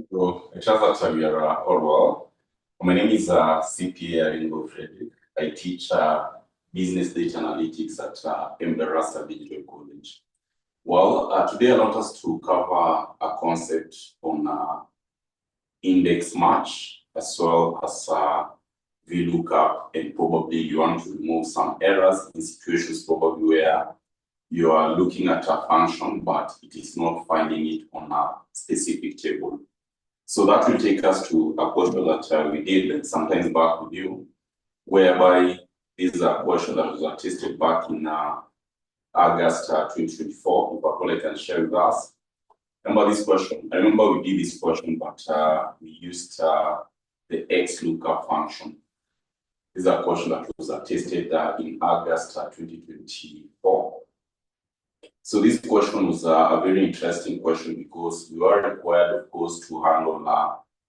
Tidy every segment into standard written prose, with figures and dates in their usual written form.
So, I trust that we are all well. My name is CPA Frederick. I teach business data analytics at Mobile Darasa Digital College. Well, today I want us to cover a concept on index match as well as VLOOKUP, and probably you want to remove some errors in situations probably where you are looking at a function, but it is not finding it on a specific table. So that will take us to a question that we did sometimes back with you, whereby this is a question that was tested back in August 2024. If Apollo can share with us. Remember this question? I remember we did this question, but we used the XLOOKUP function. This is a question that was tested in August 2024. So this question was a very interesting question because we are required, of course, to handle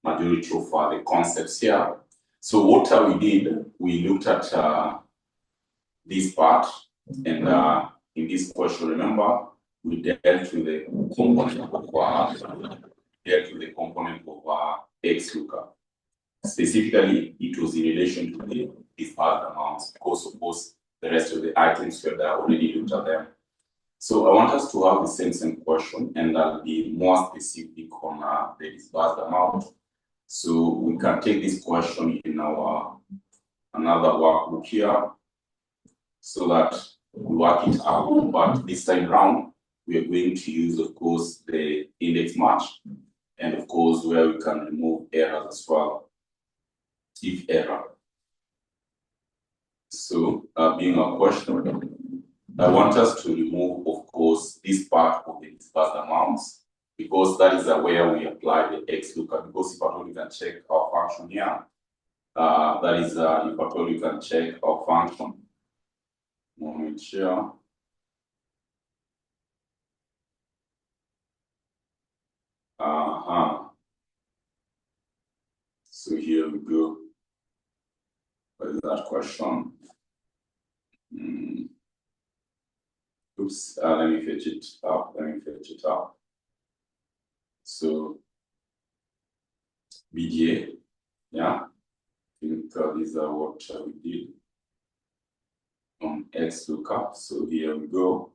majority of the concepts here. So what we did, we looked at this part, and in this question, remember, we dealt with the component of XLOOKUP. Specifically, it was in relation to the disbursed amounts, because of course the rest of the items we had already looked at them. So I want us to have the same question, and I'll be more specific on the disbursed amount. So we can take this question in our another workbook here, so that we work it out. But this time round, we are going to use, of course, the index match, and of course, where we can remove errors as well, if error. So being a question, I want us to remove, of course, this part of the disbursed amounts, because that is where we apply the XLOOKUP. Because if at all you can check our function here, that is, if at all you can check our function. Moment here. So here we go. What is that question? Oops, let me fetch it up. So BDA, yeah, I think these are what we did on XLOOKUP. So here we go.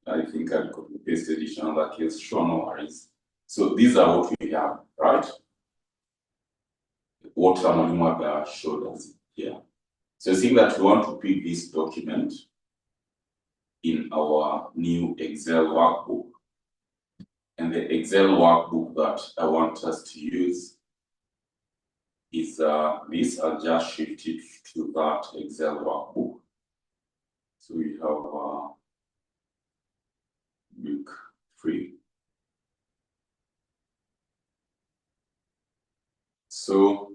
I think I could paste addition on that case, sure, no worries. So these are what we have, right? What Mwalimu showed us here. So I think that we want to pick this document in our new Excel workbook. And the Excel workbook that I want us to use is this. I'll just shift it to that Excel workbook. So we have book 3. So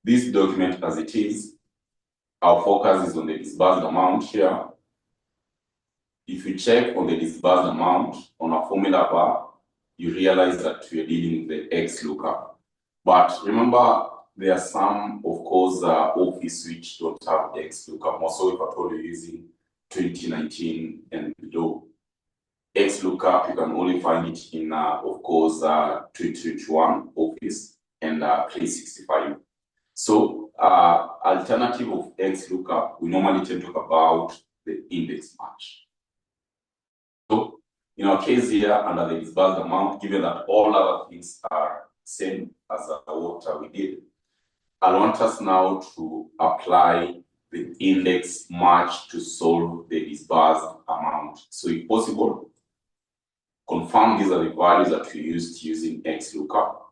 this document as it is, our focus is on the disbursed amount here. If you check on the disbursed amount on a formula bar, you realize that we are dealing with the XLOOKUP. But remember, there are some, of course, office which don't have the XLOOKUP. Also, if at all you're using 2019 and below, XLOOKUP, you can only find it in, of course, 2021 office and 365. So, alternative of XLOOKUP, we normally tend to talk about the index match. So, in our case here, under the disbursed amount, given that all other things are same as what we did, I want us now to apply the index match to solve the disbursed amount. So, if possible, confirm these are the values that we used using XLOOKUP.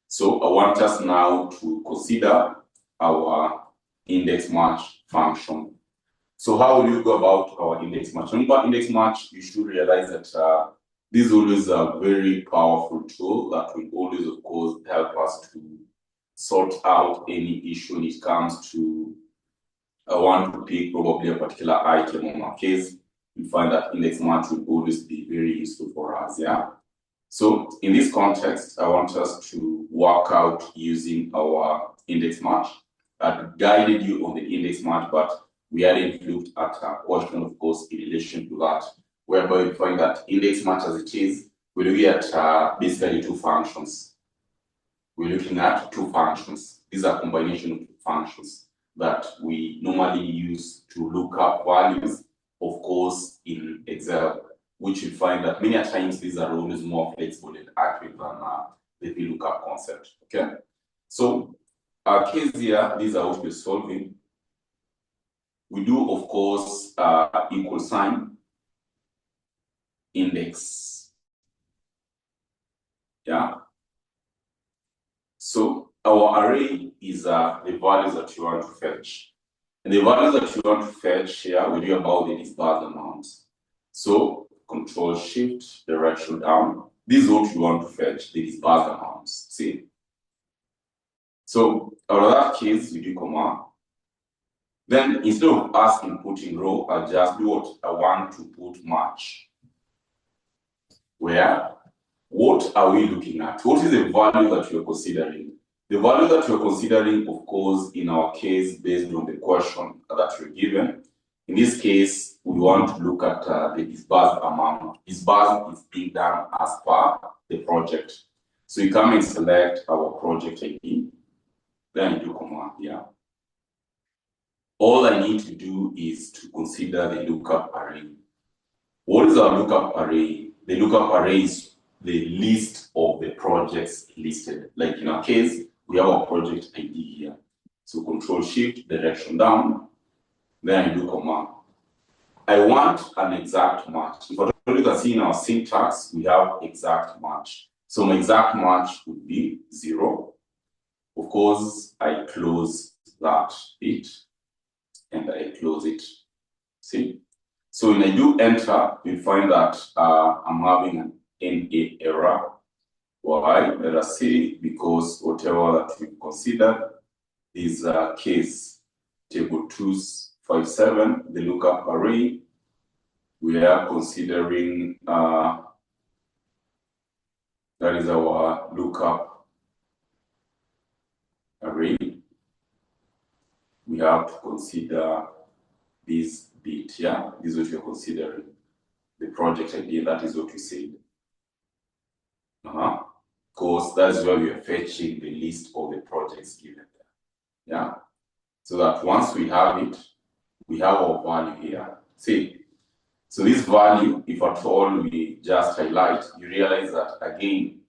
So I want us now to consider our index match function. So how will you go about our index match? Remember, index match, you should realize that this is always a very powerful tool that will always, of course, help us to sort out any issue when it comes to I want to pick probably a particular item on our case. We find that index match will always be very useful for us, yeah? So in this context, I want us to work out using our index match. I've guided you on the index match, but we hadn't looked at a question, of course, in relation to that, whereby we find that index match as it is, we're looking at basically two functions. We're looking at two functions. These are combination of functions that we normally use to look up values, of course, in Excel, which you find that many times these are always more flexible and accurate than the VLOOKUP concept. Okay, so our case here, these are what we're solving. We do, of course, equal sign, index. Yeah. So our array is the values that you want to fetch. And the values that you want to fetch here, we do about the disbursed amounts. So Control Shift, direction down. This is what you want to fetch, the disbursed amounts. See? So out of that case, we do comma. Then instead of us inputting row, I just do what? I want to put match. Where? What are we looking at? What is the value that you're considering? The value that you're considering, of course, in our case, based on the question that you're given. In this case, we want to look at the disbursed amount. Disbursed is being done as per the project. So you come and select our project ID, then you do command here. All I need to do is to consider the lookup array. What is our lookup array? The lookup array is the list of the projects listed. Like in our case, we have our project ID here. So Control Shift, direction down, then I do command. I want an exact match. If you can see in our syntax, we have exact match. So my exact match would be 0. Of course, I close that bit and I close it. See? So when I do enter, you find that I'm having an NA error. Why? Let us see, because whatever that we consider is case table 257, the lookup array. We are considering that is our lookup array. We have to consider this bit here. This is what you're considering. The project ID, that is what we said. Because that's where we are fetching the list of the projects given there. Yeah. So that once we have it, we have our value here. See, so this value, if at all we just highlight, you realize that again,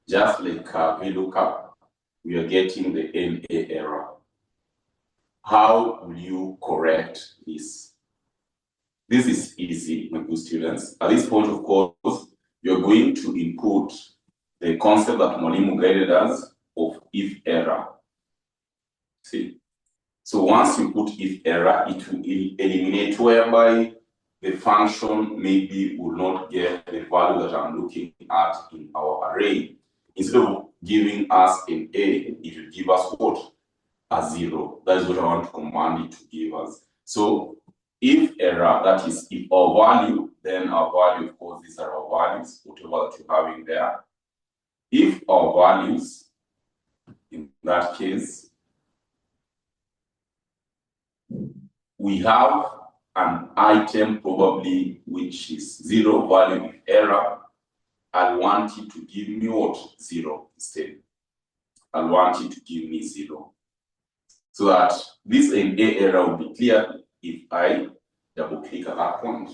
just like VLOOKUP, we are getting the NA error. How will you correct this? This is easy, my good students. At this point, of course, you're going to input the concept that Mwalimu guided us of if error. See? So once you put if error, it will eliminate whereby the function maybe will not get the value that I'm looking at in our array. Instead of giving us an A, it will give us what? A 0. That is what I want to command it to give us. So if error, that is if our value, then our value, of course, these are our values, whatever that you're having there. If our values, in that case, we have an item probably which is 0 value with error, I want it to give me what? 0 instead. I want it to give me 0. So that this NA error will be clear if I double click at that point.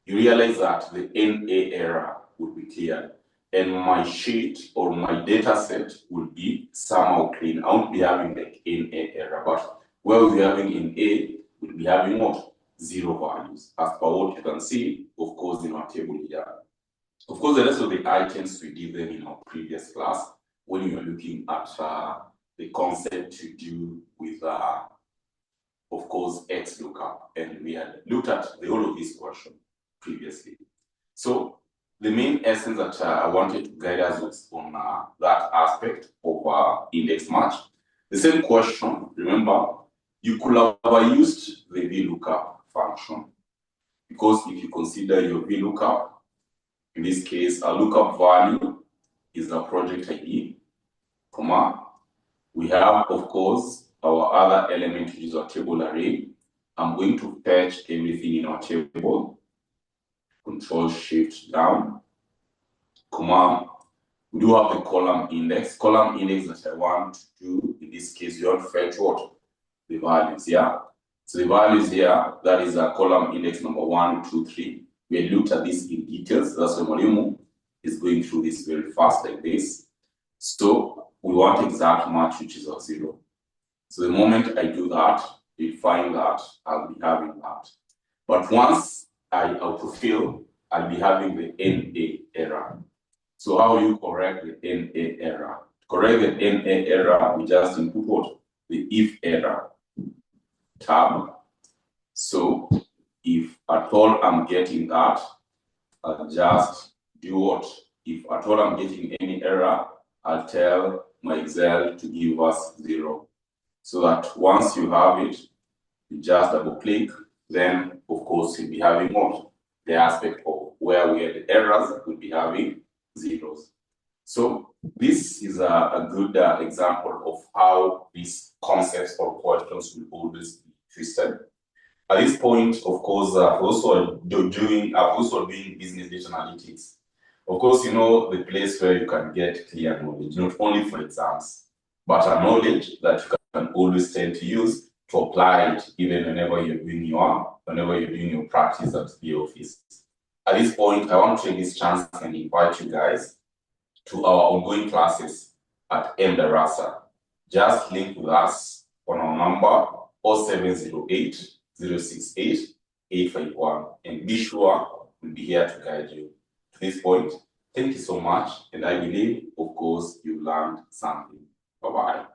You realize that the NA error will be cleared. And my sheet or my data set will be somehow clean. I won't be having like NA error, but where we'll be having NA, we'll be having what? 0 values. As per what you can see, of course, in our table here. Of course, the rest of the items we did them in our previous class when you are looking at the concept to do with, of course, XLOOKUP. And we had looked at the whole of this question previously. So the main essence that I wanted to guide us was on that aspect of index match. The same question, remember, you could have used the VLOOKUP function. Because if you consider your VLOOKUP, in this case, our lookup value is the project ID, comma. We have, of course, our other element, which is our table array. I'm going to fetch everything in our table. Control Shift down, comma, we do have the column index. Column index that I want to do, in this case, you want to fetch what? The values, yeah? So the values here, that is a column index number 1, 2, 3. We looked at this in details. That's why Mwalimu is going through this very fast like this. So we want exact match, which is 0. So the moment I do that, you find that I'll be having that. But once I autofill, I'll be having the NA error. So how you correct the NA error? To correct the NA error, we just input what? The if error tab. So if at all I'm getting that, I'll just do what? If at all I'm getting any error, I'll tell my Excel to give us 0. So that once you have it, you just double click, then of course you'll be having what? The aspect of where we had the errors, we'll be having zeros. So this is a good example of how these concepts or questions will always be twisted. At this point, of course, I'm also doing business data analytics. Of course, you know, the place where you can get clear knowledge, not only for exams, but a knowledge that you can always tend to use to apply it even whenever you're doing your practice at the office. At this point, I want to take this chance and invite you guys to our ongoing classes at Mobile Darasa. Just link with us on our number 0708 068 851, and be sure we'll be here to guide you. To this point, thank you so much, and I believe, of course, you learned something. Bye-bye.